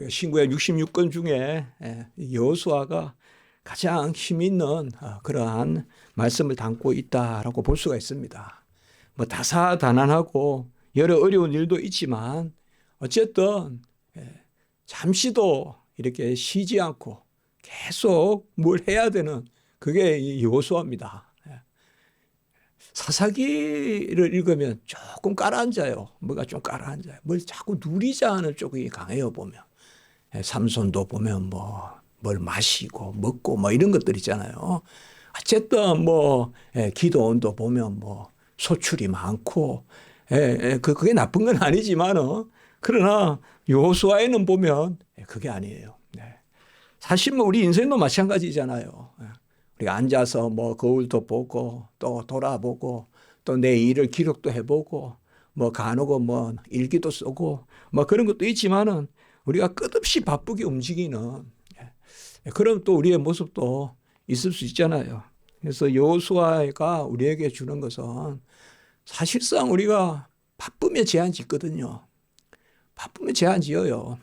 우리가 신구약 66권 중에 여호수아가 가장 힘 있는 그러한 말씀을 담고 있다라고 볼 수가 있습니다. 뭐 다사다난하고 여러 어려운 일도 있지만 어쨌든 잠시도 이렇게 쉬지 않고 계속 뭘 해야 되는 그게 여호수아입니다. 사사기를 읽으면 조금 깔아앉아요. 뭐가 좀 깔아앉아요. 뭘 자꾸 누리자 하는 쪽이 강해요, 보면. 삼손도 보면 뭘 마시고 먹고 이런 것들 있잖아요. 어쨌든 기도원도 보면 소출이 많고, 그게 나쁜 건 아니지만은, 그러나 여호수아에는 보면 그게 아니에요. 사실 우리 인생도 마찬가지잖아요. 우리가 앉아서 거울도 보고 또 돌아보고 또 내 일을 기록도 해보고 간혹은 일기도 쓰고 그런 것도 있지만은 우리가 끝없이 바쁘게 움직이는 그런 또 우리의 모습도 있을 수 있잖아요. 그래서 여호수아가 우리에게 주는 것은 사실상 우리가 바쁘면 제한 짓거든요. 바쁘면 제한 지어요.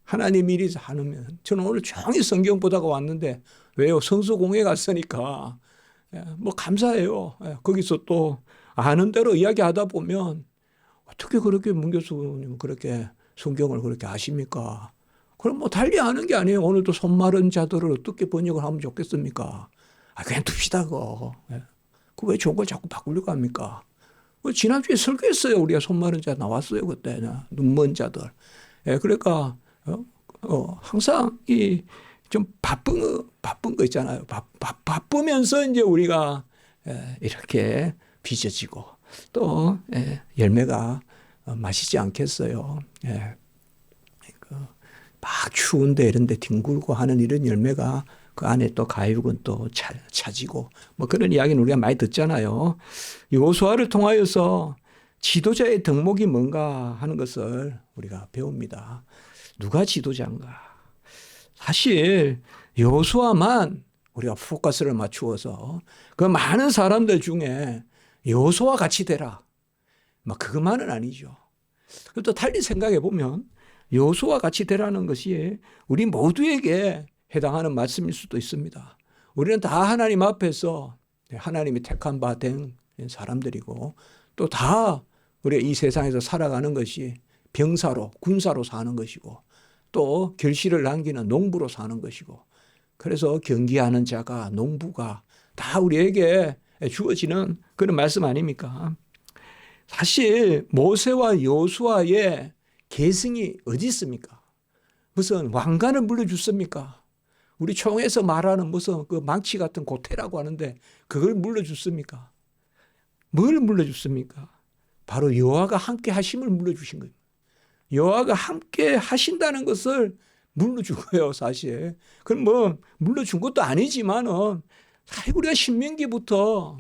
하나님 일이 하면 저는 오늘 종일 성경 보다가 왔는데 왜요? 성수공회 갔으니까 감사해요. 거기서 또 아는 대로 이야기하다 보면 어떻게 그렇게 문 교수님 그렇게 성경을 그렇게 아십니까? 그럼 달리 하는 게 아니에요. 오늘도 손 마른 자들을 어떻게 번역을 하면 좋겠습니까? 그냥 둡시다 그거. 왜 좋은 걸 자꾸 바꾸려고 합니까? 지난주에 설교했어요. 우리가 손 마른 자 나왔어요. 그때 눈먼 자들. 그러니까 항상 좀 바쁜 거 있잖아요. 바쁘면서 이제 우리가 이렇게 빚어지고 또 열매가 맛있지 않겠어요. 막 추운데 이런 데 뒹굴고 하는 이런 열매가 그 안에 또 가육은 또 차지고 그런 이야기는 우리가 많이 듣잖아요. 여호수아를 통하여서 지도자의 덕목이 뭔가 하는 것을 우리가 배웁니다. 누가 지도자인가? 사실 여호수아만 우리가 포커스를 맞추어서 그 많은 사람들 중에 여호수아와 같이 되라. 그것만은 아니죠. 또 달리 생각해 보면 여호수아와 같이 되라는 것이 우리 모두에게 해당하는 말씀일 수도 있습니다. 우리는 다 하나님 앞에서 하나님이 택한 바 된 사람들이고 또 다 우리가 이 세상에서 살아가는 것이 병사로 군사로 사는 것이고 또 결실을 남기는 농부로 사는 것이고 그래서 경기하는 자가 농부가 다 우리에게 주어지는 그런 말씀 아닙니까? 사실 모세와 여호수아의 계승이 어디 있습니까? 무슨 왕관을 물려줬습니까? 우리 총에서 말하는 무슨 그 망치 같은 고태라고 하는데 그걸 물려줬습니까? 뭘 물려줬습니까? 바로 여호와가 함께 하심을 물려주신 거예요. 여호와가 함께 하신다는 것을 물려준 거예요, 사실. 그럼 물려준 것도 아니지만은 사실 우리가 신명기부터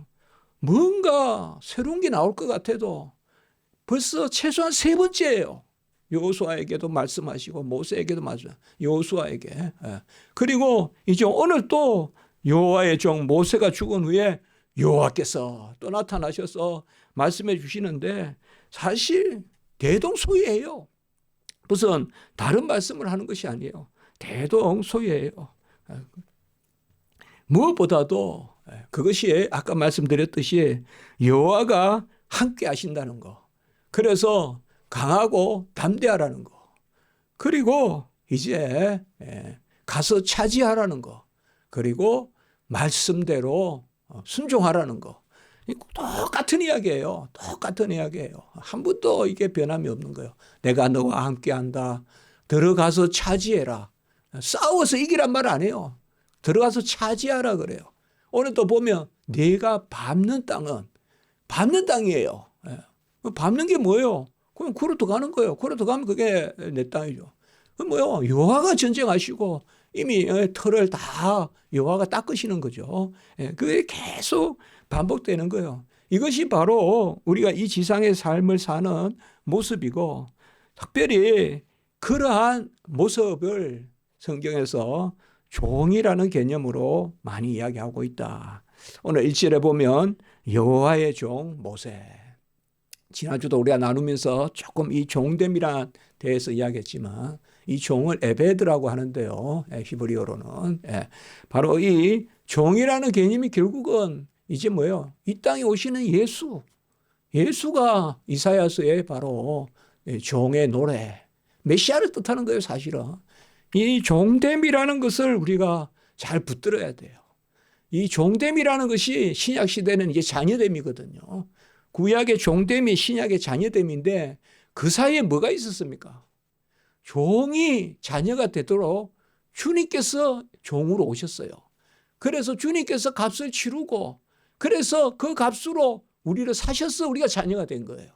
뭔가 새로운 게 나올 것 같아도 벌써 최소한 3번째예요. 여호수아에게도 말씀하시고 모세에게도 말씀하시고 여호수아에게. 그리고 이제 오늘 또 여호와의 종 모세가 죽은 후에 여호와께서 또 나타나셔서 말씀해 주시는데 사실 대동소이해요. 무슨 다른 말씀을 하는 것이 아니에요. 대동소이해요. 무엇보다도 그것이 아까 말씀드렸듯이 여호와가 함께 하신다는 거. 그래서 강하고 담대하라는 거. 그리고 이제 가서 차지하라는 거. 그리고 말씀대로 순종하라는 거. 똑같은 이야기예요. 똑같은 이야기예요. 한 번도 이게 변함이 없는 거예요. 내가 너와 함께 한다. 들어가서 차지해라. 싸워서 이기란 말 안 해요. 들어가서 차지하라 그래요. 오늘 또 보면 내가 밟는 땅은 밟는 땅이에요. 밟는 게 뭐예요? 그럼 구로 들어가는 거예요. 구로 들어가면 그게 내 땅이죠. 그 뭐예요? 여호와가 전쟁하시고 이미 털을 다 여호와가 닦으시는 거죠. 그게 계속 반복되는 거예요. 이것이 바로 우리가 이 지상의 삶을 사는 모습이고 특별히 그러한 모습을 성경에서 종이라는 개념으로 많이 이야기하고 있다. 오늘 1절에 보면 여호와의 종 모세. 지난주도 우리가 나누면서 조금 이 종됨이란 대해서 이야기했지만 이 종을 에베드라고 하는데요. 히브리어로는. 바로 이 종이라는 개념이 결국은 이제 뭐예요? 이 땅에 오시는 예수가 이사야서의 바로 종의 노래, 메시아를 뜻하는 거예요, 사실은. 이 종됨이라는 것을 우리가 잘 붙들어야 돼요. 이 종됨이라는 것이 신약 시대는 이제 자녀됨이거든요. 구약의 종됨이 신약의 자녀됨인데 그 사이에 뭐가 있었습니까? 종이 자녀가 되도록 주님께서 종으로 오셨어요. 그래서 주님께서 값을 치르고 그래서 그 값으로 우리를 사셔서 우리가 자녀가 된 거예요.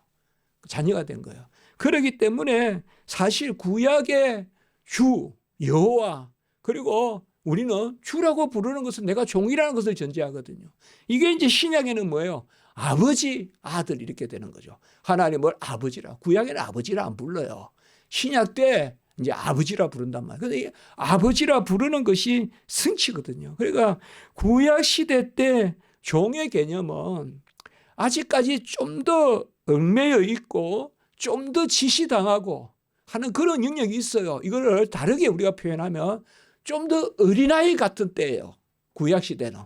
자녀가 된 거예요. 그렇기 때문에 사실 구약의 주, 여호와, 그리고 우리는 주라고 부르는 것은 내가 종이라는 것을 전제하거든요. 이게 이제 신약에는 뭐예요? 아버지, 아들 이렇게 되는 거죠. 하나님을 아버지라. 구약에는 아버지라 안 불러요. 신약 때 이제 아버지라 부른단 말이에요. 그런데 아버지라 부르는 것이 승치거든요. 그러니까 구약 시대 때 종의 개념은 아직까지 좀 더 얽매여 있고 좀 더 지시당하고 하는 그런 영역이 있어요. 이거를 다르게 우리가 표현하면 좀 더 어린아이 같은 때예요. 구약 시대는.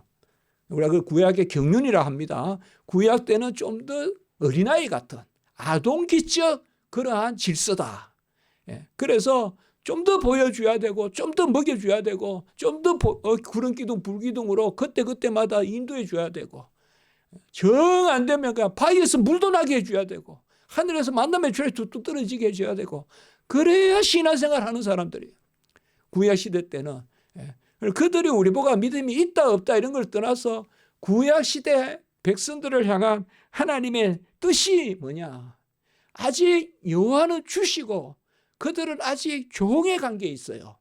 우리가 그 구약의 경륜이라 합니다. 구약 때는 좀 더 어린아이 같은 아동기적 그러한 질서다. 그래서 좀 더 보여줘야 되고 좀 더 먹여줘야 되고 좀 더 구름기둥 불기둥으로 그때그때마다 인도해 줘야 되고 정 안 되면 그냥 바위에서 물도 나게 해줘야 되고 하늘에서 만나면 주에 뚝뚝 떨어지게 해줘야 되고 그래야 신앙생활 하는 사람들이에요. 구약 시대 때는. 그들이 우리 보고 믿음이 있다 없다 이런 걸 떠나서 구약 시대 백성들을 향한 하나님의 뜻이 뭐냐. 아직 여호와는 주시고 그들은 아직 종의 관계에 있어요.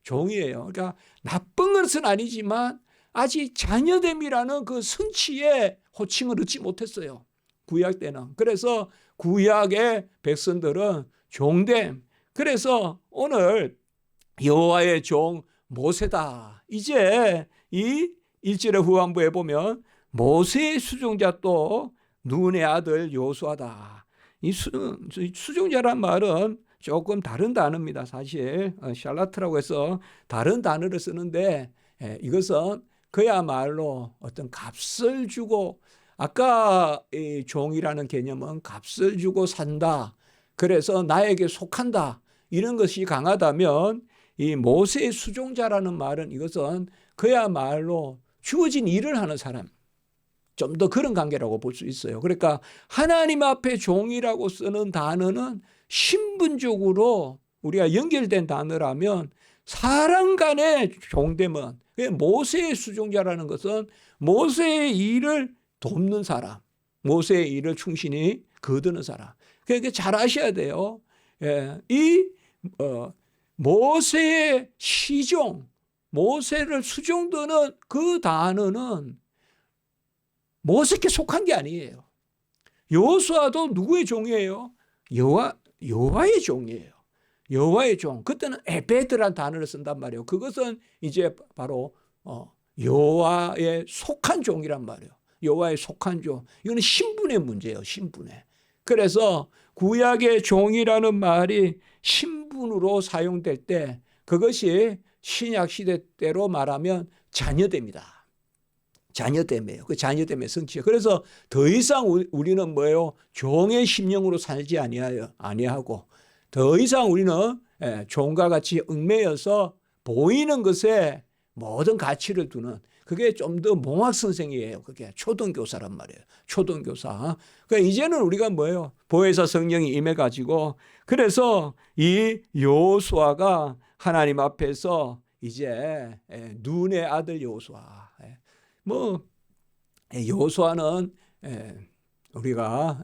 종이에요. 그러니까 나쁜 것은 아니지만 아직 자녀됨이라는 그 성취의 호칭을 얻지 못했어요. 구약 때는. 그래서 구약의 백성들은 종됨. 그래서 오늘 여호와의 종 모세다. 이제 이 1절의 후반부에 보면 모세의 수종자 또 눈의 아들 여호수아다. 이 수종자란 말은 조금 다른 단어입니다. 사실 샬라트라고 해서 다른 단어를 쓰는데 이것은 그야말로 어떤 값을 주고 아까 이 종이라는 개념은 값을 주고 산다. 그래서 나에게 속한다. 이런 것이 강하다면 이 모세의 수종자라는 말은 이것은 그야말로 주어진 일을 하는 사람. 좀 더 그런 관계라고 볼 수 있어요. 그러니까 하나님 앞에 종이라고 쓰는 단어는 신분적으로 우리가 연결된 단어라면 사람 간의 종됨은 모세의 수종자라는 것은 모세의 일을 돕는 사람, 모세의 일을 충실히 거두는 사람. 그러니까 잘 아셔야 돼요. 모세의 시종, 모세를 수종드는 그 단어는 모세께 속한 게 아니에요. 여호수아도 누구의 종이에요? 여호와의 종이에요. 여호와의 종. 그때는 에베드란 단어를 쓴단 말이에요. 그것은 이제 바로 여호와의 속한 종이란 말이에요. 여호와의 속한 종. 이거는 신분의 문제예요. 신분의. 그래서 구약의 종이라는 말이 신분으로 사용될 때 그것이 신약 시대 때로 말하면 자녀됨이다. 자녀됨이에요. 그 자녀됨의 성취. 그래서 더 이상 우리는 뭐예요? 종의 심령으로 살지 아니하고 더 이상 우리는 종과 같이 얽매여서 보이는 것에 모든 가치를 두는 그게 좀 더 몽학 선생이에요. 그게 초등교사란 말이에요. 초등교사. 그러니까 이제는 우리가 뭐예요? 보혜사 성령이 임해가지고 그래서 이 여호수아가 하나님 앞에서 이제 눈의 아들 여호수아. 뭐 여호수아는 우리가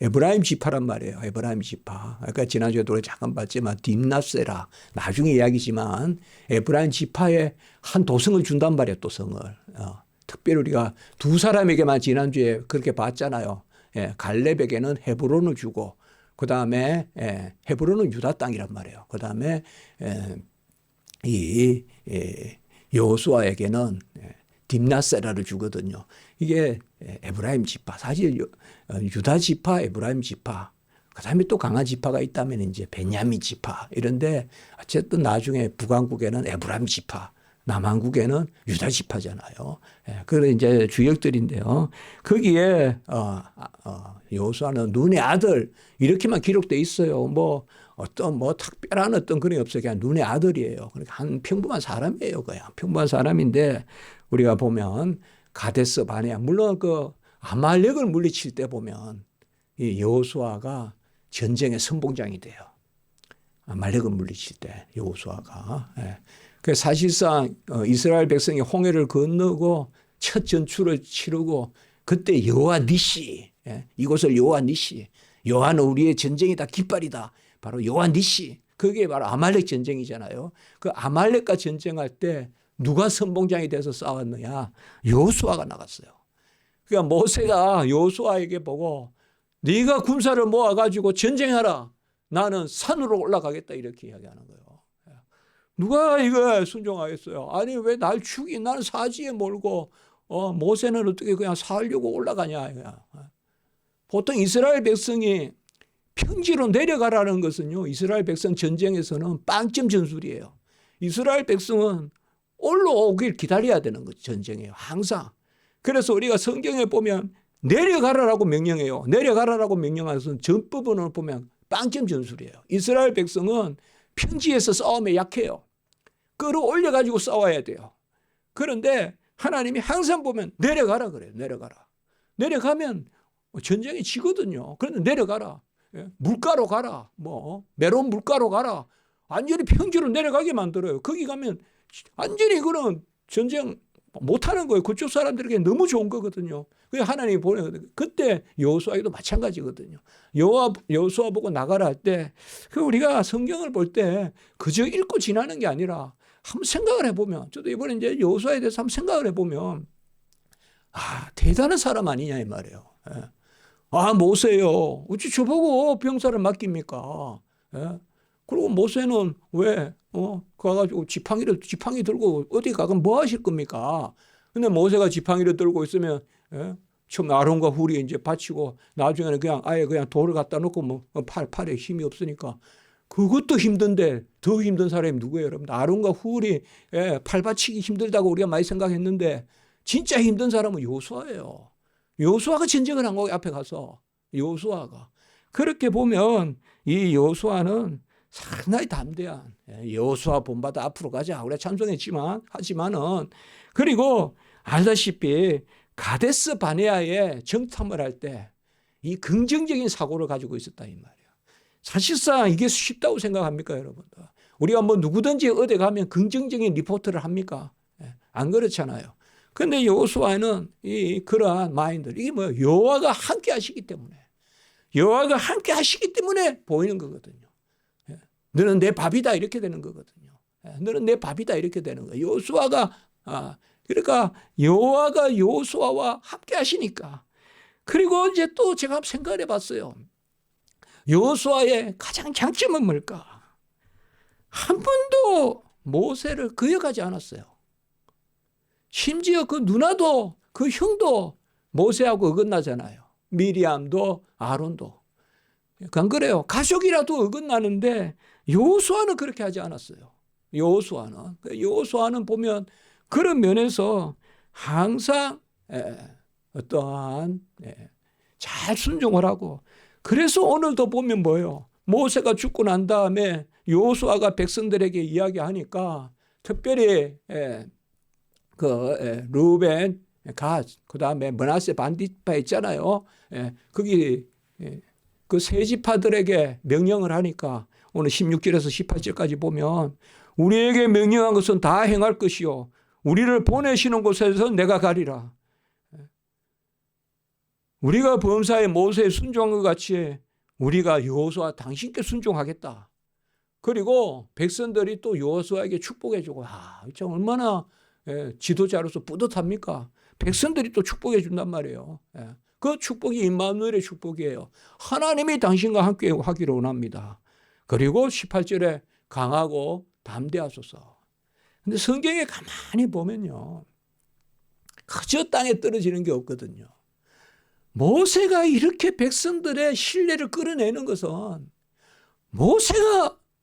에브라임 지파란 말이에요. 에브라임 지파. 아까 지난주에도 잠깐 봤지만 딥낫세라. 나중에 이야기지만 에브라임 지파에 한 도성을 준단 말이에요. 도성을. 특별히 우리가 두 사람에게만 지난주에 그렇게 봤잖아요. 갈렙에게는 헤브론을 주고 그다음에 헤브론은 유다 땅이란 말이에요. 그다음에 이 여호수아에게는 딥낫세라를 주거든요. 이게 에브라임 지파. 사실 유다 지파, 에브라임 지파. 그다음에 또 강한 지파가 있다면 이제 베냐민 지파 이런데 어쨌든 나중에 북왕국에는 에브라임 지파, 남한국에는 유다 지파잖아요. 예, 그런 이제 주역들인데요. 거기에 여호수아는 눈의 아들 이렇게만 기록돼 있어요. 뭐 어떤 뭐 특별한 어떤 그런 게 없어요. 그냥 눈의 아들이에요. 그러니까 한 평범한 사람이에요. 그냥 평범한 사람인데 우리가 보면 가데스 바네아 물론 그 아말렉을 물리칠 때 보면 이 여호수아가 전쟁의 선봉장이 돼요. 아말렉을 물리칠 때 여호수아가. 예. 그 사실상 이스라엘 백성이 홍해를 건너고 첫 전투를 치르고 그때 여호와 니시, 예. 이곳을 여호와 니시, 여호와는 우리의 전쟁이다 깃발이다. 바로 여호와 니시. 그게 바로 아말렉 전쟁이잖아요. 그 아말렉과 전쟁할 때 누가 선봉장이 돼서 싸웠느냐? 여호수아가 나갔어요. 그러니까 모세가 여호수아에게 보고 네가 군사를 모아가지고 전쟁하라. 나는 산으로 올라가겠다 이렇게 이야기하는 거예요. 누가 이거 순종하겠어요? 아니 왜 날 죽이? 나는 사지에 몰고 모세는 어떻게 그냥 살려고 올라가냐. 보통 이스라엘 백성이 평지로 내려가라는 것은요. 이스라엘 백성 전쟁에서는 빵점 전술이에요. 이스라엘 백성은 올라오길 기다려야 되는 거죠. 전쟁이에요. 항상. 그래서 우리가 성경에 보면 내려가라라고 명령해요. 내려가라라고 명령하는 것은 전부분을 보면 빵점 전술이에요. 이스라엘 백성은 평지에서 싸움에 약해요. 끌어올려가지고 싸워야 돼요. 그런데 하나님이 항상 보면 내려가라 그래요. 내려가라. 내려가면 전쟁이 지거든요. 그런데 내려가라. 물가로 가라. 뭐 메론 물가로 가라. 완전히 평지로 내려가게 만들어요. 거기 가면 완전히 그런 전쟁 못하는 거예요. 그쪽 사람들에게 너무 좋은 거거든요. 그래서 하나님이 보내거든요. 그때 여호수아에도 마찬가지거든요. 여호수아 보고 나가라 할 때 우리가 성경을 볼 때 그저 읽고 지나는 게 아니라 한번 생각을 해보면 저도 이번에 이제 여호수아에 대해서 한번 생각을 해보면 대단한 사람 아니냐 이 말이에요. 모세요. 어찌 저보고 병사를 맡깁니까? 그리고 모세는 왜 가가지고 지팡이 들고 어디 가면 뭐 하실 겁니까? 근데 모세가 지팡이를 들고 있으면 처음 아론과 훌이 이제 바치고 나중에는 그냥 아예 그냥 돌을 갖다 놓고 뭐 팔에 힘이 없으니까 그것도 힘든데 더 힘든 사람이 누구예요, 여러분? 아론과 훌이 팔 받치기 힘들다고 우리가 많이 생각했는데 진짜 힘든 사람은 여호수아예요. 여호수아가 전쟁을 한 거예요. 앞에 가서 여호수아가. 그렇게 보면 이 여호수아는 상당히 담대한 여호수아 본받아 앞으로 가자. 우리가 하지만은 그리고 알다시피 가데스 바네아에 정탐을 할 때 이 긍정적인 사고를 가지고 있었다 이 말이에요. 사실상 이게 쉽다고 생각합니까, 여러분들? 우리가 뭐 누구든지 어디 가면 긍정적인 리포트를 합니까? 안 그렇잖아요. 그런데 여호수아는 그러한 마인드, 이게 뭐 여호와가 함께 하시기 때문에 보이는 거거든요. 너는 내 밥이다 이렇게 되는 거거든요. 너는 내 밥이다 이렇게 되는 거예요. 여호수아가 그러니까 여호와가 여호수아와 함께 하시니까. 그리고 이제 또 제가 생각을 해봤어요. 여호수아의 가장 장점은 뭘까? 한 번도 모세를 거역하지 않았어요. 심지어 그 누나도 그 형도 모세하고 어긋나잖아요. 미리암도 아론도. 안 그래요? 가족이라도 어긋나는데 여호수아는 그렇게 하지 않았어요. 여호수아는 보면 그런 면에서 항상 어떠한 잘 순종을 하고 그래서 오늘도 보면 뭐예요? 모세가 죽고 난 다음에 여호수아가 백성들에게 이야기하니까 특별히 루벤, 갓, 그 다음에 므낫세 반디파 있잖아요. 거기 그 세 지파들에게 명령을 하니까 오늘 16절에서 18절까지 보면 우리에게 명령한 것은 다 행할 것이요 우리를 보내시는 곳에서 내가 가리라. 우리가 범사에 모세에 순종한 것 같이 우리가 여호수아 당신께 순종하겠다. 그리고 백성들이 또 여호수아에게 축복해 주고 참 얼마나 지도자로서 뿌듯합니까? 백성들이 또 축복해 준단 말이에요. 그 축복이 임마누엘의 축복이에요. 하나님이 당신과 함께 하기를 원합니다. 그리고 18절에 강하고 담대하소서. 근데 성경에 가만히 보면요. 그저 땅에 떨어지는 게 없거든요. 모세가 이렇게 백성들의 신뢰를 끌어내는 것은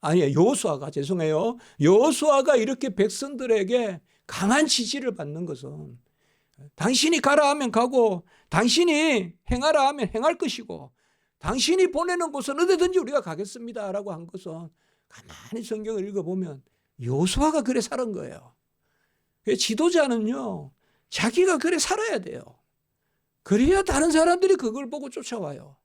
여호수아가 죄송해요. 여호수아가 이렇게 백성들에게 강한 지지를 받는 것은 당신이 가라 하면 가고 당신이 행하라 하면 행할 것이고 당신이 보내는 곳은 어디든지 우리가 가겠습니다라고 한 것은 가만히 성경을 읽어보면 여호수아가 그래 살은 거예요. 지도자는요, 자기가 그래 살아야 돼요. 그래야 다른 사람들이 그걸 보고 쫓아와요.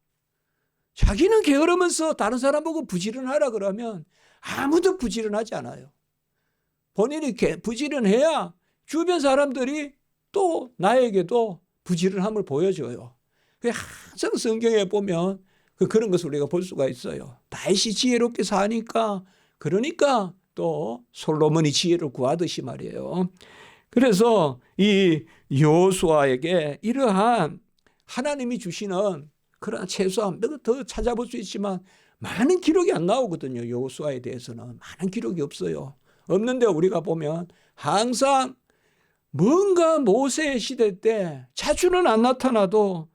자기는 게으르면서 다른 사람 보고 부지런하라 그러면 아무도 부지런하지 않아요. 본인이 부지런해야 주변 사람들이 또 나에게도 부지런함을 보여줘요. 항상 성경에 보면 그런 것을 우리가 볼 수가 있어요. 다윗이 지혜롭게 사니까 그러니까 또 솔로몬이 지혜를 구하듯이 말이에요. 그래서 이 여호수아에게 이러한 하나님이 주시는 그러나 최소한 더 찾아볼 수 있지만 많은 기록이 안 나오거든요. 여호수아에 대해서는 많은 기록이 없어요. 없는데 우리가 보면 항상 뭔가 모세 시대 때 자주는 안 나타나도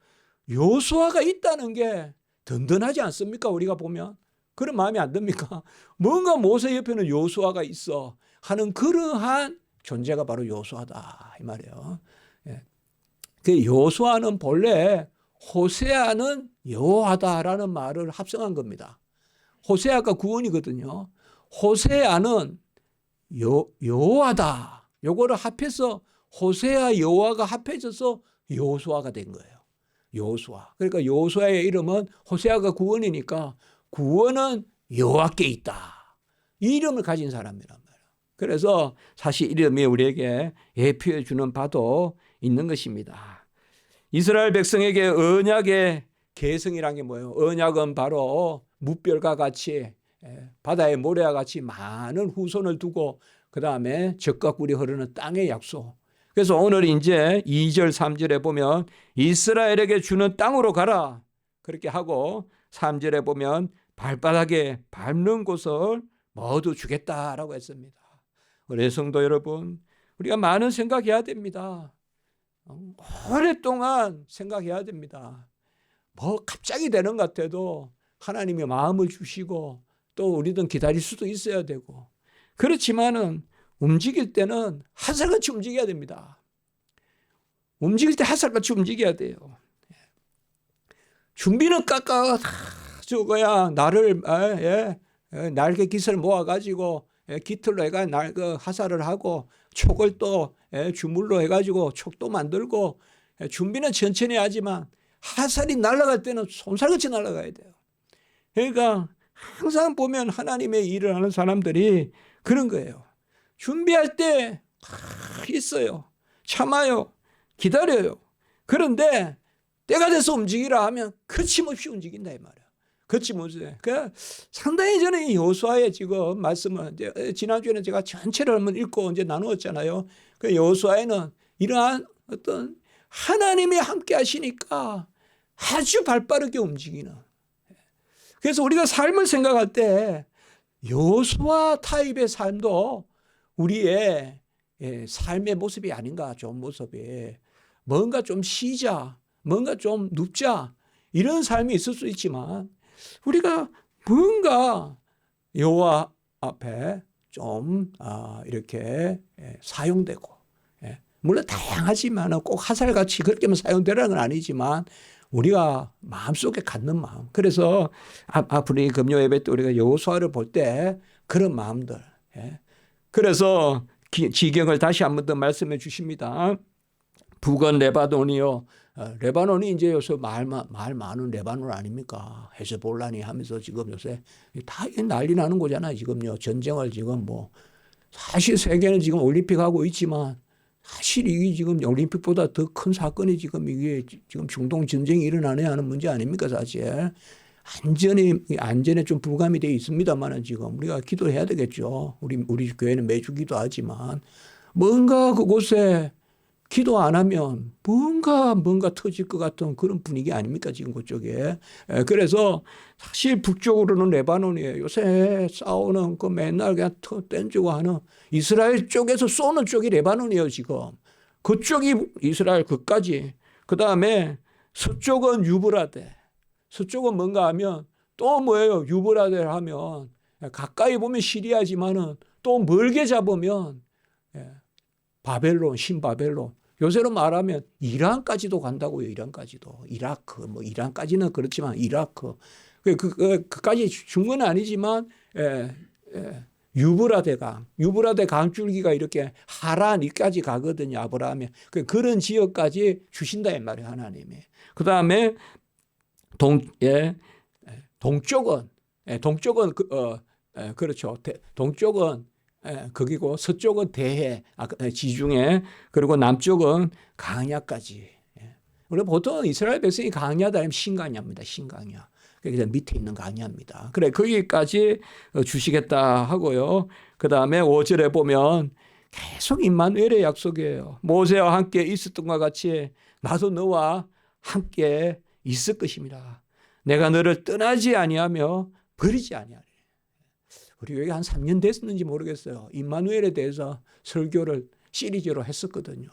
여호수아가 있다는 게 든든하지 않습니까? 우리가 보면 그런 마음이 안 듭니까? 뭔가 모세 옆에는 여호수아가 있어 하는 그러한 존재가 바로 여호수아다 이 말이에요. 그 여호수아는 본래 호세아는 여호와다라는 말을 합성한 겁니다. 호세아가 구원이거든요. 호세아는 여호와다. 요거를 합해서 호세아 여호와가 합해져서 여호수아가 된 거예요. 여호수아. 그러니까 여호수아의 이름은 호세아가 구원이니까 구원은 여호와께 있다. 이 이름을 가진 사람이란 말이에요. 그래서 사실 이름이 우리에게 예표해 주는 바도 있는 것입니다. 이스라엘 백성에게 언약의 계승이란 게 뭐예요? 언약은 바로 무별과 같이 바다의 모래와 같이 많은 후손을 두고 그 다음에 젖과 꿀이 흐르는 땅의 약속. 그래서 오늘 이제 2절 3절에 보면 이스라엘에게 주는 땅으로 가라 그렇게 하고 3절에 보면 발바닥에 밟는 곳을 모두 주겠다라고 했습니다. 우리 성도 여러분, 우리가 많은 생각해야 됩니다. 오랫동안 생각해야 됩니다. 뭐 갑자기 되는 것 같아도 하나님이 마음을 주시고 또 우리는 기다릴 수도 있어야 되고 그렇지만은 움직일 때는 화살같이 움직여야 됩니다. 움직일 때 화살같이 움직여야 돼요. 준비는 깎아 저거야 나를 날개 깃을 모아가지고 깃털로 해가 화살을 하고 촉을 또 주물로 해가지고 촉도 만들고 준비는 천천히 하지만 화살이 날아갈 때는 솜살같이 날아가야 돼요. 그러니까 항상 보면 하나님의 일을 하는 사람들이 그런 거예요. 준비할 때 있어요. 참아요. 기다려요. 그런데 때가 돼서 움직이라 하면 거침없이 움직인다 이 말이야. 거침없이. 그러니까 상당히 저는 이 여호수아의 지금 말씀을 지난주에는 제가 전체를 한번 읽고 이제 나누었잖아요. 그 여호수아에는 이러한 어떤 하나님이 함께 하시니까 아주 발빠르게 움직이는. 그래서 우리가 삶을 생각할 때 여호수아 타입의 삶도 우리의 삶의 모습이 아닌가. 좋은 모습이 뭔가 좀 쉬자, 뭔가 좀 눕자 이런 삶이 있을 수 있지만 우리가 뭔가 여호와 앞에 좀 이렇게 사용되고 물론 다양하지만 꼭 화살같이 그렇게만 사용되라는 건 아니지만 우리가 마음속에 갖는 마음. 그래서 앞으로 이 금요 예배 때 우리가 여호수아를 볼 때 그런 마음들. 그래서 지경을 다시 한 번 더 말씀해 주십니다. 북은 레바논이요. 레바논이 이제 요새 말 많은 레바논 아닙니까? 헤즈볼라니 하면서 지금 요새 다 난리 나는 거잖아요. 지금요. 전쟁을 지금 뭐 사실 세계는 지금 올림픽 하고 있지만 사실 이게 지금 올림픽보다 더 큰 사건이 지금 이게 지금 중동 전쟁이 일어나네 하는 문제 아닙니까 사실. 안전에 좀 불감이 되어 있습니다만은 지금 우리가 기도해야 되겠죠. 우리 교회는 매주 기도하지만 뭔가 그곳에 기도 안 하면 뭔가 터질 것 같은 그런 분위기 아닙니까 지금 그쪽에. 그래서 사실 북쪽으로는 레바논이에요. 요새 싸우는 그 맨날 그냥 던지고 하는 이스라엘 쪽에서 쏘는 쪽이 레바논이에요 지금. 그쪽이 이스라엘 그까지. 그다음에 서쪽은 유브라데. 서쪽은 뭔가 하면 또 뭐예요? 유브라데를 하면 가까이 보면 시리아지만은 또 멀게 잡으면 바벨론, 신바벨론. 요새로 말하면 이란까지도 간다고요. 이란까지도. 이라크, 뭐 이란까지는 그렇지만 이라크. 그까지 준 건 아니지만 유브라데 강줄기가 이렇게 하란까지 가거든요. 아브라함이. 그런 지역까지 주신다 이 말이에요. 하나님이. 그 다음에 동쪽은 그렇죠. 동쪽은 거기고 서쪽은 대해, 지중해, 그리고 남쪽은 강야까지. 우리 보통 이스라엘 백성이 강야다 하면 신강야입니다. 신강야. 그래서 밑에 있는 강야입니다. 그래 거기까지 주시겠다 하고요. 그 다음에 5절에 보면 계속 임마누엘의 약속이에요. 모세와 함께 있었던 것과 같이 나도 너와 함께 있을 것입니다. 내가 너를 떠나지 아니하며 버리지 아니하리. 우리 여기 한 3년 됐는지 모르겠어요. 임마누엘에 대해서 설교를 시리즈로 했었거든요.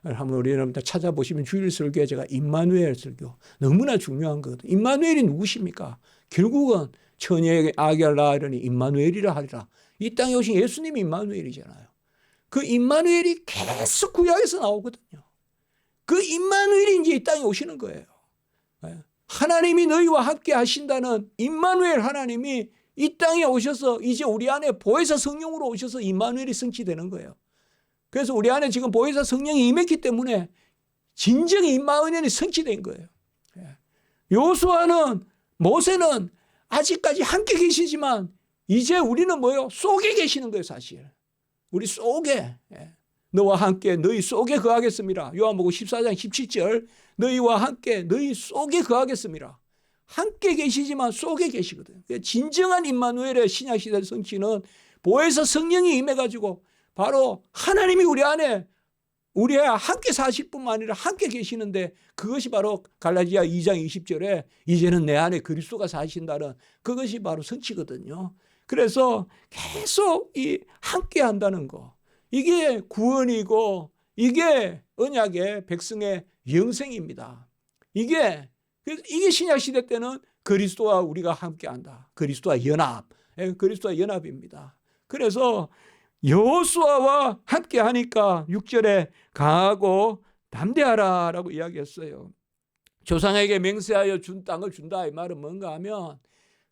한번 우리 여러분들 찾아보시면 주일 설교에 제가 임마누엘 설교 너무나 중요한 거거든요. 임마누엘이 누구십니까? 결국은 처녀에게 아기를 낳으려니 임마누엘이라 하리라. 이 땅에 오신 예수님이 임마누엘이잖아요. 그 임마누엘이 계속 구약에서 나오거든요. 그 임마누엘이 이제 이 땅에 오시는 거예요. 하나님이 너희와 함께 하신다는 임마누엘 하나님이 이 땅에 오셔서 이제 우리 안에 보혜사 성령으로 오셔서 임마누엘이 성취되는 거예요. 그래서 우리 안에 지금 보혜사 성령이 임했기 때문에 진정의 임마누엘이 성취된 거예요. 여호수아는 모세는 아직까지 함께 계시지만 이제 우리는 뭐예요? 속에 계시는 거예요, 사실. 우리 속에. 너와 함께 너희 속에 거하겠습니다. 요한복음 14장 17절 너희와 함께 너희 속에 거하겠습니다. 함께 계시지만 속에 계시거든요. 진정한 임마누엘의 신약시대 성취는 보혜사 성령이 임해가지고 바로 하나님이 우리 안에 우리와 함께 사실 뿐만 아니라 함께 계시는데 그것이 바로 갈라디아 2장 20절에 이제는 내 안에 그리스도가 사신다는 그것이 바로 성취거든요. 그래서 계속 이 함께 한다는 거. 이게 구원이고 이게 언약의 백성의 영생입니다. 이게 신약시대 때는 그리스도와 우리가 함께한다. 그리스도와 연합. 그리스도와 연합입니다. 그래서 여호수아와 함께하니까 6절에 강하고 담대하라 라고 이야기했어요. 조상에게 맹세하여 준 땅을 준다 이 말은 뭔가 하면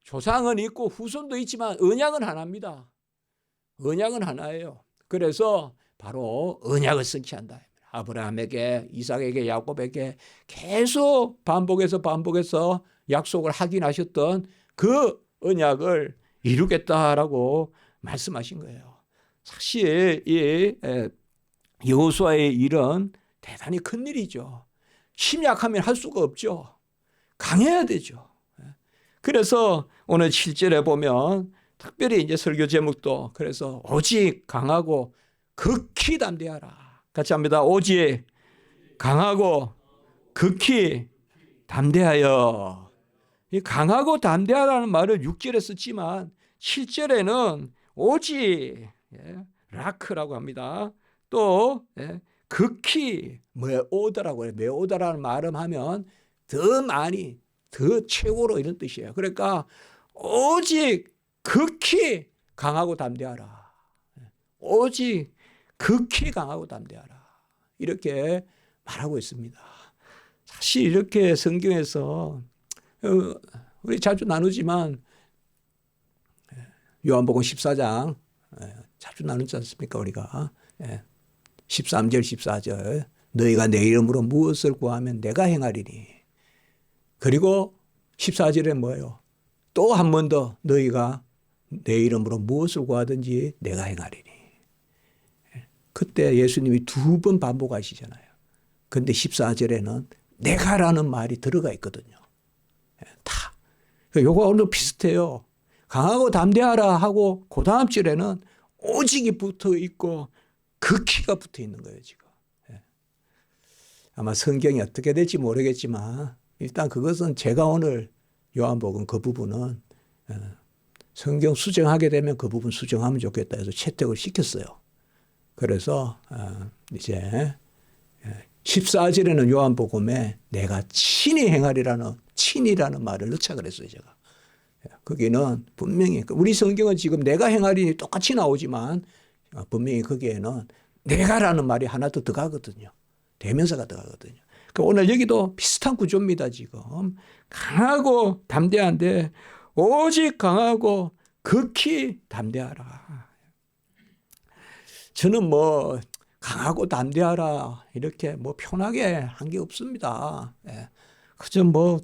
조상은 있고 후손도 있지만 언약은 하나입니다. 언약은 하나예요. 그래서 바로 언약을 성취한다. 아브라함에게, 이삭에게, 야곱에게 계속 반복해서 약속을 확인하셨던 그 언약을 이루겠다라고 말씀하신 거예요. 사실 이 여호수아의 일은 대단히 큰 일이죠. 힘 약하면 할 수가 없죠. 강해야 되죠. 그래서 오늘 7절에 보면 특별히 이제 설교 제목도 그래서 오직 강하고 극히 담대하라. 같이 합니다. 오직 강하고 극히 담대하여. 이 강하고 담대하라는 말을 6절에 썼지만 7절에는 오직 라크라고 합니다. 또 극히 메오다라고 해요. 메오다라는 말을 하면 더 많이 더 최고로 이런 뜻이에요. 그러니까 오직 극히 강하고 담대하라. 오직 극히 강하고 담대하라. 이렇게 말하고 있습니다. 사실 이렇게 성경에서 우리 자주 나누지만 요한복음 14장 자주 나누지 않습니까? 우리가 13절 14절 너희가 내 이름으로 무엇을 구하면 내가 행하리니. 그리고 14절에 뭐예요? 또 한 번 더 너희가 내 이름으로 무엇을 구하든지 내가 행하리니. 그때 예수님이 2번 반복하시잖아요. 그런데 14절에는 내가라는 말이 들어가 있거든요. 다. 요거 오늘 비슷해요. 강하고 담대하라 하고 그 다음 절에는 오직이 붙어 있고 극히가 붙어 있는 거예요, 지금. 아마 성경이 어떻게 될지 모르겠지만 일단 그것은 제가 오늘 요한복음 그 부분은 성경 수정하게 되면 그 부분 수정하면 좋겠다 해서 채택을 시켰어요. 그래서 이제 14절에는 요한복음에 내가 친히 행하리라는 친이라는 말을 넣자 그랬어요. 제가. 거기는 분명히 우리 성경은 지금 내가 행하리니 똑같이 나오지만 분명히 거기에는 내가라는 말이 하나 더 들어가거든요. 대명사가 들어가거든요. 그러니까 오늘 여기도 비슷한 구조입니다. 지금 강하고 담대한데 오직 강하고 극히 담대하라. 저는 뭐 강하고 담대하라 이렇게 뭐 편하게 한 게 없습니다. 그저 뭐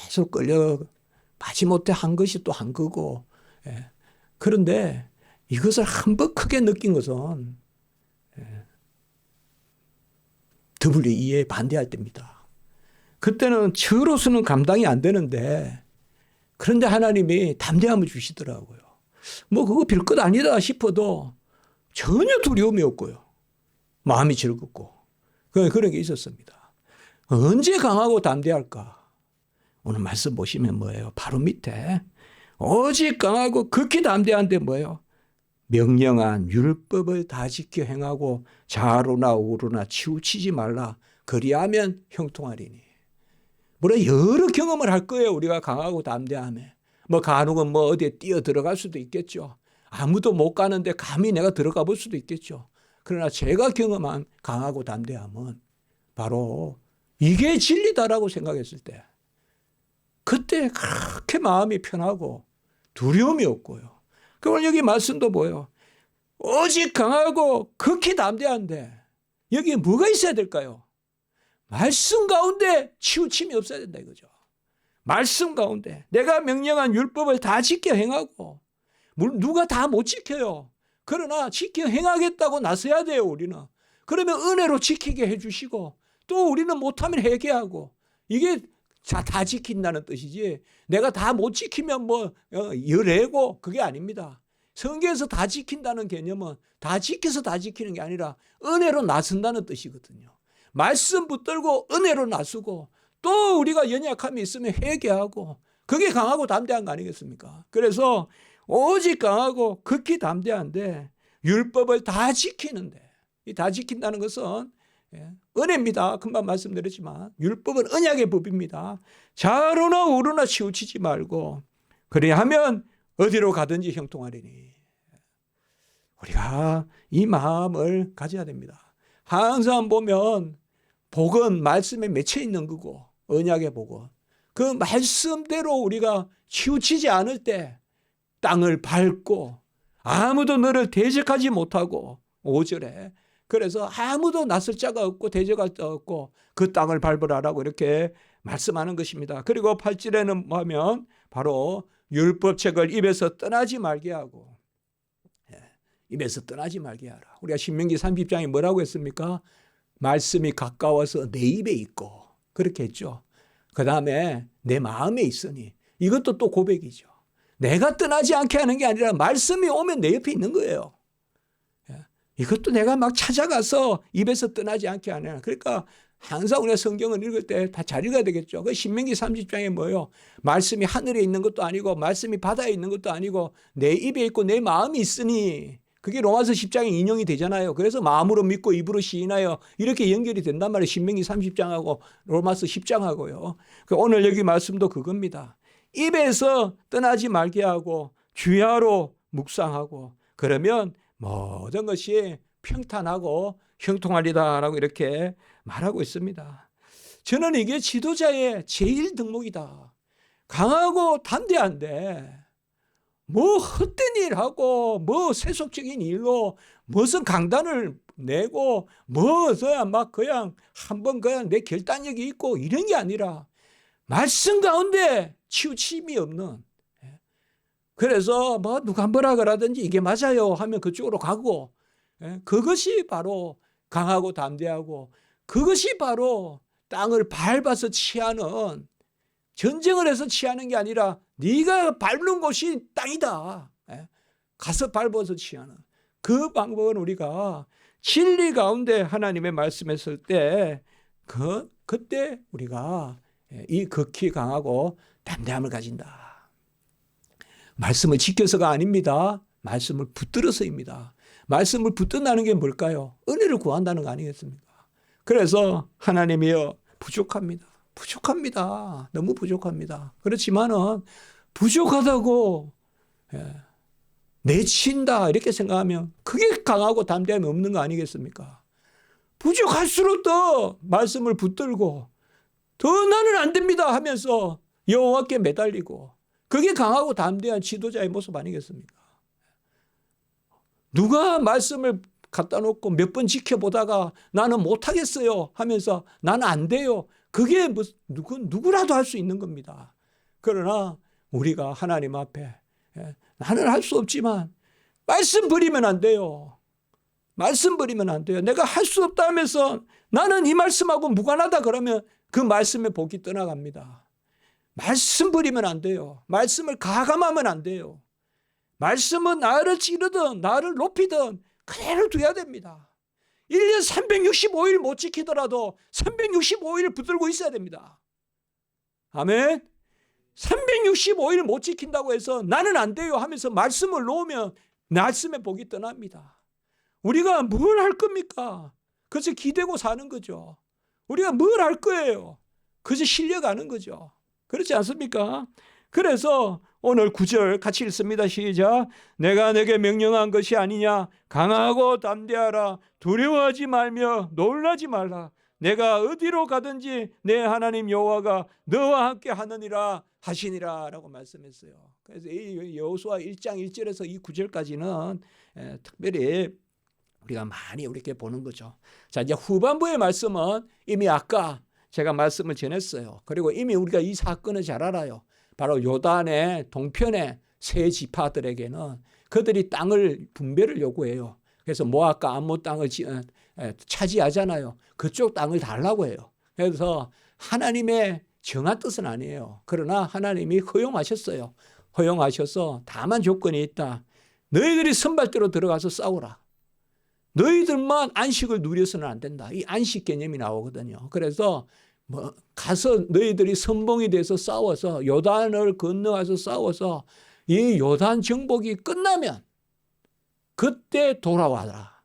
계속 끌려 마지못해 한 것이 또 한 거고. 그런데 이것을 한번 크게 느낀 것은 WE에 반대할 때입니다. 그때는 저로서는 감당이 안 되는데 그런데 하나님이 담대함을 주시더라고요. 뭐 그거 별것 아니다 싶어도 전혀 두려움이 없고요. 마음이 즐겁고 그런 게 있었습니다. 언제 강하고 담대할까? 오늘 말씀 보시면 뭐예요? 바로 밑에 오직 강하고 극히 담대한데 뭐예요? 명령한 율법을 다 지켜 행하고 좌로나 우로나 치우치지 말라. 그리하면 형통하리니. 물론 여러 경험을 할 거예요. 우리가 강하고 담대함에. 뭐 간혹은 뭐 어디에 뛰어 들어갈 수도 있겠죠. 아무도 못 가는데 감히 내가 들어가 볼 수도 있겠죠. 그러나 제가 경험한 강하고 담대함은 바로 이게 진리다라고 생각했을 때 그때 그렇게 마음이 편하고 두려움이 없고요. 그럼 여기 말씀도 뭐예요? 오직 강하고 극히 담대한데 여기에 뭐가 있어야 될까요? 말씀 가운데 치우침이 없어야 된다 이거죠. 말씀 가운데 내가 명령한 율법을 다 지켜 행하고 누가 다 못 지켜요. 그러나 지켜 행하겠다고 나서야 돼요. 우리는. 그러면 은혜로 지키게 해주시고 또 우리는 못하면 회개하고 이게 다 지킨다는 뜻이지 내가 다 못 지키면 뭐 열애고 그게 아닙니다. 성경에서 다 지킨다는 개념은 다 지켜서 다 지키는 게 아니라 은혜로 나선다는 뜻이거든요. 말씀 붙들고 은혜로 나서고 또 우리가 연약함이 있으면 회개하고 그게 강하고 담대한 거 아니겠습니까? 그래서 오직 강하고 극히 담대한데 율법을 다 지키는데 이 다 지킨다는 것은 은혜입니다. 금방 말씀드렸지만 율법은 언약의 법입니다. 좌로나 우로나 치우치지 말고 그리하면 어디로 가든지 형통하리니. 우리가 이 마음을 가져야 됩니다. 항상 보면 복은 말씀에 맺혀 있는 거고 언약의 복은 그 말씀대로 우리가 치우치지 않을 때 땅을 밟고 아무도 너를 대적하지 못하고 5절에 그래서 아무도 나설 자가 없고 대적할 자 없고 그 땅을 밟으라라고 이렇게 말씀하는 것입니다. 그리고 8절에는 뭐하면 바로 율법책을 입에서 떠나지 말게 하고 입에서 떠나지 말게 하라. 우리가 신명기 30장에 뭐라고 했습니까? 말씀이 가까워서 내 입에 있고 그렇게 했죠. 그 다음에 내 마음에 있으니 이것도 또 고백이죠. 내가 떠나지 않게 하는 게 아니라 말씀이 오면 내 옆에 있는 거예요. 이것도 내가 막 찾아가서 입에서 떠나지 않게 하냐. 그러니까 항상 우리가 성경을 읽을 때 다 잘 읽어야 되겠죠. 그 신명기 30장에 뭐예요? 말씀이 하늘에 있는 것도 아니고 말씀이 바다에 있는 것도 아니고 내 입에 있고 내 마음이 있으니 그게 로마서 10장에 인용이 되잖아요. 그래서 마음으로 믿고 입으로 시인하여 이렇게 연결이 된단 말이에요. 신명기 30장하고 로마서 10장하고요. 오늘 여기 말씀도 그겁니다. 입에서 떠나지 말게 하고 주야로 묵상하고 그러면 모든 것이 평탄하고 형통하리다라고 이렇게 말하고 있습니다. 저는 이게 지도자의 제일 덕목이다. 강하고 담대한데 뭐 헛된 일하고 뭐 세속적인 일로 무슨 강단을 내고 뭐서야 막 그냥 한번 그냥 내 결단력이 있고 이런 게 아니라 말씀 가운데 치우침이 없는 그래서 뭐 누가 뭐라 그러든지 이게 맞아요 하면 그쪽으로 가고 그것이 바로 강하고 담대하고 그것이 바로 땅을 밟아서 취하는 전쟁을 해서 취하는 게 아니라 네가 밟는 곳이 땅이다. 가서 밟아서 취하는 그 방법은 우리가 진리 가운데 하나님의 말씀했을 때 그때 우리가 이 극히 강하고 담대함을 가진다. 말씀을 지켜서가 아닙니다. 말씀을 붙들어서입니다. 말씀을 붙든다는 게 뭘까요? 은혜를 구한다는 거 아니겠습니까? 그래서 하나님이여 부족합니다. 부족합니다. 너무 부족합니다. 그렇지만은 부족하다고 내친다 이렇게 생각하면 그게 강하고 담대함이 없는 거 아니겠습니까? 부족할수록 더 말씀을 붙들고 더 나는 안 됩니다 하면서 여호와께 매달리고 그게 강하고 담대한 지도자의 모습 아니겠습니까? 누가 말씀을 갖다 놓고 몇 번 지켜보다가 나는 못하겠어요 하면서 나는 안 돼요. 그게 누구라도 할 수 있는 겁니다. 그러나 우리가 하나님 앞에 나는 할 수 없지만 말씀 버리면 안 돼요. 말씀 버리면 안 돼요. 내가 할 수 없다 하면서 나는 이 말씀하고 무관하다 그러면 그 말씀의 복이 떠나갑니다. 말씀 버리면 안 돼요. 말씀을 가감하면 안 돼요. 말씀은 나를 찌르든 나를 높이든 그대로 둬야 됩니다. 1년 365일 못 지키더라도 365일 붙들고 있어야 됩니다. 아멘. 365일 못 지킨다고 해서 나는 안 돼요 하면서 말씀을 놓으면 말씀의 복이 떠납니다. 우리가 뭘 할 겁니까? 그저 기대고 사는 거죠. 우리가 뭘 할 거예요? 그저 실려가는 거죠. 그렇지 않습니까? 그래서 오늘 9절 같이 읽습니다. 시작. 내가 내게 명령한 것이 아니냐. 강하고 담대하라. 두려워하지 말며 놀라지 말라. 내가 어디로 가든지 내 하나님 여호와가 너와 함께 하느니라 하시니라 라고 말씀했어요. 그래서 이 여호수아 1장 1절에서 이 9절까지는 특별히 우리가 많이 이렇게 보는 거죠. 자, 이제 후반부의 말씀은 이미 아까 제가 말씀을 전했어요. 그리고 이미 우리가 이 사건을 잘 알아요. 바로 요단의 동편의 세 지파들에게는 그들이 땅을 분배를 요구해요. 그래서 모압과 암몬 땅을 차지하잖아요. 그쪽 땅을 달라고 해요. 그래서 하나님의 정한 뜻은 아니에요. 그러나 하나님이 허용하셨어요. 허용하셔서 다만 조건이 있다. 너희들이 선발대로 들어가서 싸우라. 너희들만 안식을 누려서는 안 된다. 이 안식 개념이 나오거든요. 그래서 가서 너희들이 선봉이 돼서 싸워서 요단을 건너가서 싸워서 이 요단 정복이 끝나면 그때 돌아와라.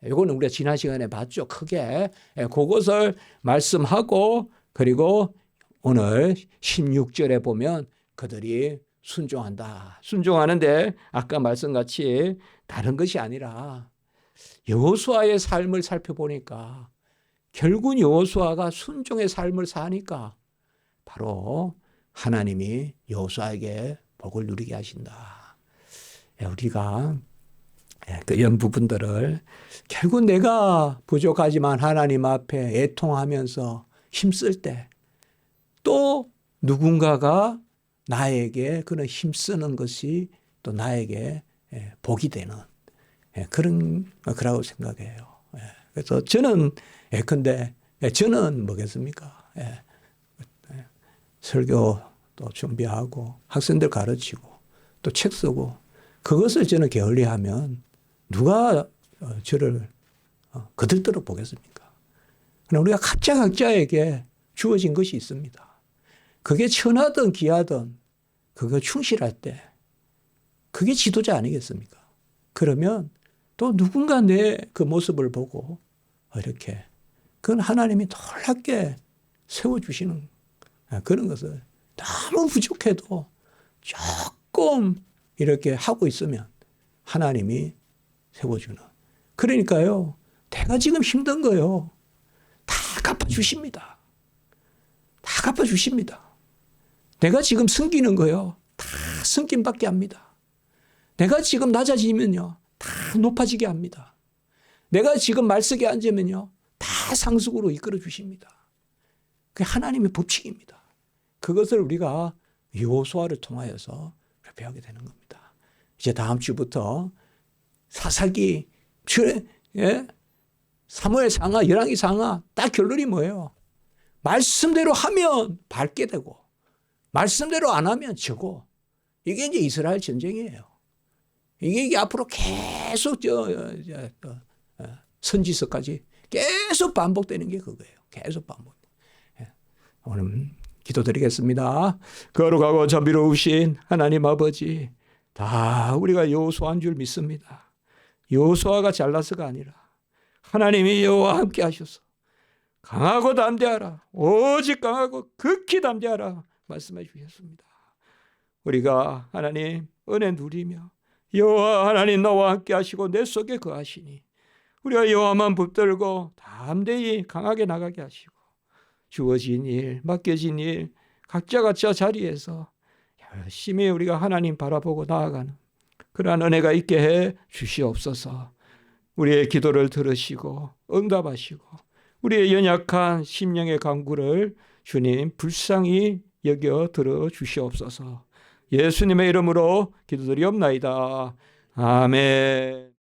이거는 우리가 지난 시간에 봤죠. 크게. 그것을 말씀하고 그리고 오늘 16절에 보면 그들이 순종한다. 순종하는데 아까 말씀같이 다른 것이 아니라 여호수아의 삶을 살펴보니까 결국 여호수아가 순종의 삶을 사니까 바로 하나님이 여호수아에게 복을 누리게 하신다. 우리가 이런 부분들을 결국 내가 부족하지만 하나님 앞에 애통하면서 힘쓸 때 또 누군가가 나에게 그런 힘쓰는 것이 또 나에게 복이 되는 그라고 생각해요. 그래서 저는 근데 저는 뭐겠습니까? 설교도 준비하고 학생들 가르치고 또 책 쓰고 그것을 저는 게을리하면 누가 저를 거들떠 보겠습니까? 그러나 우리가 각자에게 주어진 것이 있습니다. 그게 천하든 기하든 그거 충실할 때 그게 지도자 아니겠습니까? 그러면 또 누군가 내 그 모습을 보고 이렇게 그건 하나님이 놀랍게 세워주시는 그런 것을 너무 부족해도 조금 이렇게 하고 있으면 하나님이 세워주는. 그러니까요. 내가 지금 힘든 거요. 다 갚아주십니다. 다 갚아주십니다. 내가 지금 숨기는 거요. 다 숨김받게 합니다. 내가 지금 낮아지면요. 다 높아지게 합니다. 내가 지금 말석에 앉으면요. 다 상속으로 이끌어 주십니다. 그게 하나님의 법칙입니다. 그것을 우리가 여호수아를 통하여서 배우게 되는 겁니다. 이제 다음 주부터 사사기, 사무엘 상하, 열왕기 상하 딱 결론이 뭐예요? 말씀대로 하면 밟게 되고 말씀대로 안 하면 지고 이게 이제 이스라엘 전쟁이에요. 이게 앞으로 계속 선지서까지 계속 반복되는 게 그거예요. 계속 반복. 오늘 기도드리겠습니다. 거룩하고 자비로우신 하나님 아버지, 다 우리가 여호수아인 줄 믿습니다. 여호수아가 잘나서가 아니라 하나님이 여호와 함께 하셔서 강하고 담대하라. 오직 강하고 극히 담대하라 말씀해 주셨습니다. 우리가 하나님 은혜 누리며 여호와 하나님 나와 함께 하시고 내 속에 거하시니 우리가 여호와만 붙들고 담대히 강하게 나가게 하시고 주어진 일, 맡겨진 일 각자 자리에서 열심히 우리가 하나님 바라보고 나아가는 그러한 은혜가 있게 해 주시옵소서. 우리의 기도를 들으시고 응답하시고 우리의 연약한 심령의 간구를 주님 불쌍히 여겨 들어 주시옵소서. 예수님의 이름으로 기도드리옵나이다. 아멘.